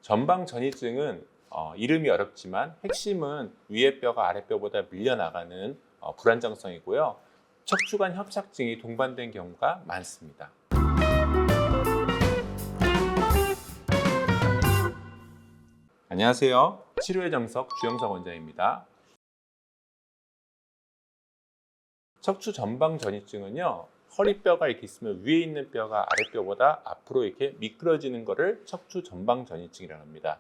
전방전이증은 이름이 어렵지만 핵심은 위에 뼈가 아래 뼈보다 밀려나가는 불안정성이고요. 척추관 협착증이 동반된 경우가 많습니다. 안녕하세요. 치료의 정석 주영석 원장입니다. 척추 전방전이증은요, 허리뼈가 이렇게 있으면 위에 있는 뼈가 아랫뼈보다 앞으로 이렇게 미끄러지는 것을 척추 전방전이증이라고 합니다.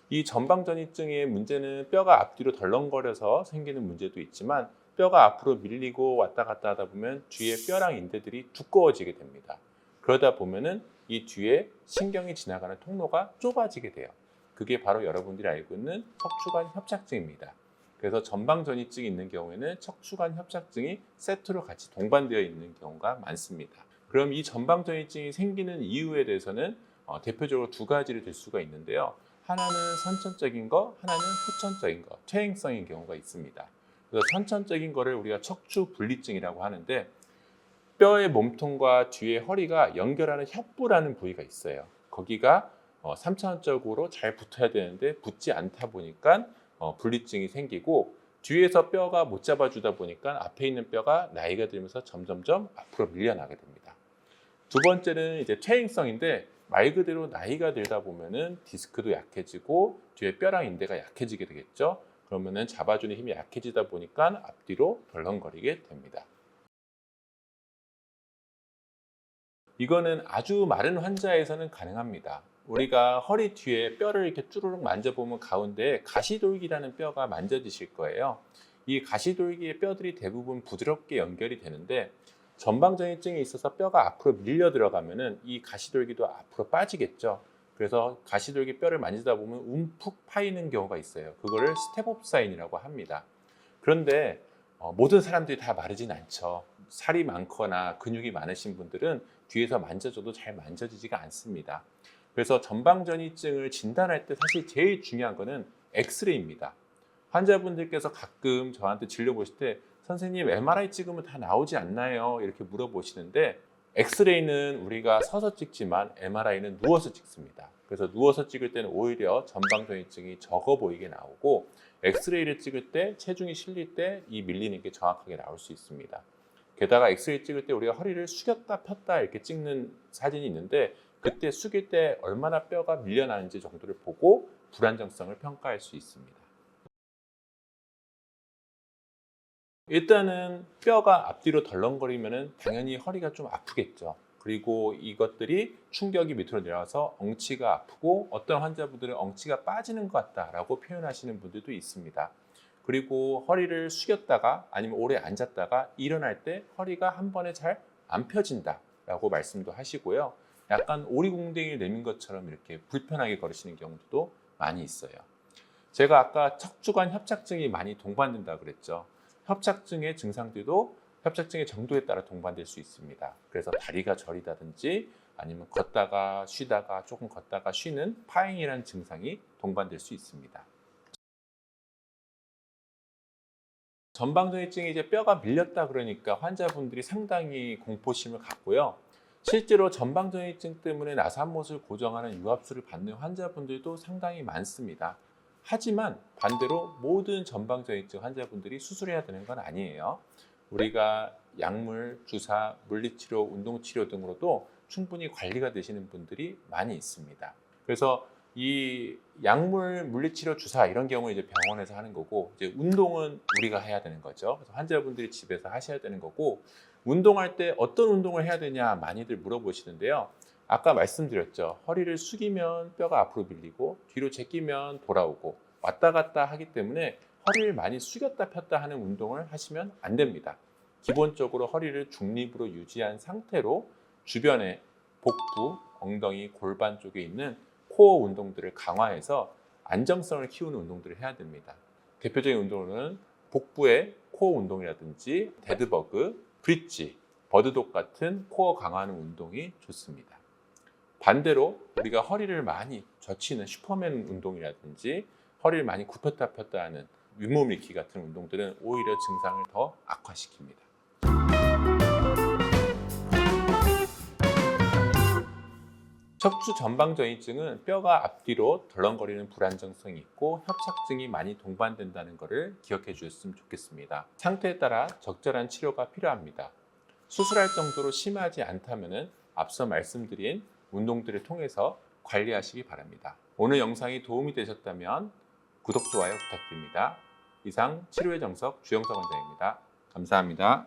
이 전방전이증의 문제는 뼈가 앞뒤로 덜렁거려서 생기는 문제도 있지만 뼈가 앞으로 밀리고 왔다 갔다 하다 보면 뒤에 뼈랑 인대들이 두꺼워지게 됩니다. 그러다 보면은 이 뒤에 신경이 지나가는 통로가 좁아지게 돼요. 그게 바로 여러분들이 알고 있는 척추관 협착증입니다. 그래서 전방전이증이 있는 경우에는 척추관 협착증이 세트로 같이 동반되어 있는 경우가 많습니다. 그럼 이 전방전이증이 생기는 이유에 대해서는 대표적으로 두 가지를 들 수가 있는데요. 하나는 선천적인 거, 하나는 후천적인 거, 퇴행성인 경우가 있습니다. 그래서 선천적인 거를 우리가 척추 분리증이라고 하는데, 뼈의 몸통과 뒤에 허리가 연결하는 협부라는 부위가 있어요. 거기가 3차원적으로 잘 붙어야 되는데 붙지 않다 보니까 분리증이 생기고, 뒤에서 뼈가 못 잡아주다 보니까 앞에 있는 뼈가 나이가 들면서 점점점 앞으로 밀려나게 됩니다. 두 번째는 이제 퇴행성인데, 말 그대로 나이가 들다 보면은 디스크도 약해지고 뒤에 뼈랑 인대가 약해지게 되겠죠. 그러면은 잡아주는 힘이 약해지다 보니까 앞뒤로 덜렁거리게 됩니다. 이거는 아주 마른 환자에서는 가능합니다. 우리가 허리 뒤에 뼈를 이렇게 쭈르륵 만져보면 가운데 가시돌기라는 뼈가 만져지실 거예요. 이 가시돌기의 뼈들이 대부분 부드럽게 연결이 되는데, 전방전이증이 있어서 뼈가 앞으로 밀려 들어가면은 이 가시돌기도 앞으로 빠지겠죠. 그래서 가시돌기 뼈를 만지다 보면 움푹 파이는 경우가 있어요. 그거를 스테봅사인이라고 합니다. 그런데 모든 사람들이 다 마르진 않죠. 살이 많거나 근육이 많으신 분들은 뒤에서 만져줘도 잘 만져지지가 않습니다. 그래서 전방전이증을 진단할 때 사실 제일 중요한 거는 엑스레이입니다. 환자분들께서 가끔 저한테 진료 보실 때 선생님 MRI 찍으면 다 나오지 않나요? 이렇게 물어보시는데, 엑스레이는 우리가 서서 찍지만 MRI는 누워서 찍습니다. 그래서 누워서 찍을 때는 오히려 전방전이증이 적어 보이게 나오고, 엑스레이를 찍을 때 체중이 실릴 때 이 밀리는 게 정확하게 나올 수 있습니다. 게다가 엑스레이 찍을 때 우리가 허리를 숙였다 폈다 이렇게 찍는 사진이 있는데, 그때 숙일 때 얼마나 뼈가 밀려나는지 정도를 보고 불안정성을 평가할 수 있습니다. 일단은 뼈가 앞뒤로 덜렁거리면 당연히 허리가 좀 아프겠죠. 그리고 이것들이 충격이 밑으로 내려와서 엉치가 아프고, 어떤 환자분들은 엉치가 빠지는 것 같다라고 표현하시는 분들도 있습니다. 그리고 허리를 숙였다가 아니면 오래 앉았다가 일어날 때 허리가 한 번에 잘 안 펴진다라고 말씀도 하시고요. 약간 오리궁뎅이를 내민 것처럼 이렇게 불편하게 걸으시는 경우도 많이 있어요. 제가 아까 척추관 협착증이 많이 동반된다고 그랬죠. 협착증의 증상들도 협착증의 정도에 따라 동반될 수 있습니다. 그래서 다리가 저리다든지 아니면 걷다가 쉬다가 조금 걷다가 쉬는 파잉이라는 증상이 동반될 수 있습니다. 전방전이증이 이제 뼈가 밀렸다 그러니까 환자분들이 상당히 공포심을 갖고요. 실제로 전방전이증 때문에 나사못을 고정하는 유압수를 받는 환자분들도 상당히 많습니다. 하지만 반대로 모든 전방전이증 환자분들이 수술해야 되는 건 아니에요. 우리가 약물, 주사, 물리치료, 운동치료 등으로도 충분히 관리가 되시는 분들이 많이 있습니다. 그래서 이 약물, 물리치료, 주사 이런 경우 이제 병원에서 하는 거고, 이제 운동은 우리가 해야 되는 거죠. 그래서 환자분들이 집에서 하셔야 되는 거고, 운동할 때 어떤 운동을 해야 되냐 많이들 물어보시는데요. 아까 말씀드렸죠. 허리를 숙이면 뼈가 앞으로 밀리고 뒤로 제끼면 돌아오고 왔다 갔다 하기 때문에 허리를 많이 숙였다 폈다 하는 운동을 하시면 안 됩니다. 기본적으로 허리를 중립으로 유지한 상태로 주변에 복부, 엉덩이, 골반 쪽에 있는 코어 운동들을 강화해서 안정성을 키우는 운동들을 해야 됩니다. 대표적인 운동은 복부의 코어 운동이라든지 데드버그, 브릿지, 버드독 같은 코어 강화하는 운동이 좋습니다. 반대로 우리가 허리를 많이 젖히는 슈퍼맨 운동이라든지 허리를 많이 굽혔다 폈다 하는 윗몸 일으키기 같은 운동들은 오히려 증상을 더 악화시킵니다. 척추 전방전이증은 뼈가 앞뒤로 덜렁거리는 불안정성이 있고 협착증이 많이 동반된다는 것을 기억해 주셨으면 좋겠습니다. 상태에 따라 적절한 치료가 필요합니다. 수술할 정도로 심하지 않다면 앞서 말씀드린 운동들을 통해서 관리하시기 바랍니다. 오늘 영상이 도움이 되셨다면 구독, 좋아요 부탁드립니다. 이상 치료의 정석 주영석 원장입니다. 감사합니다.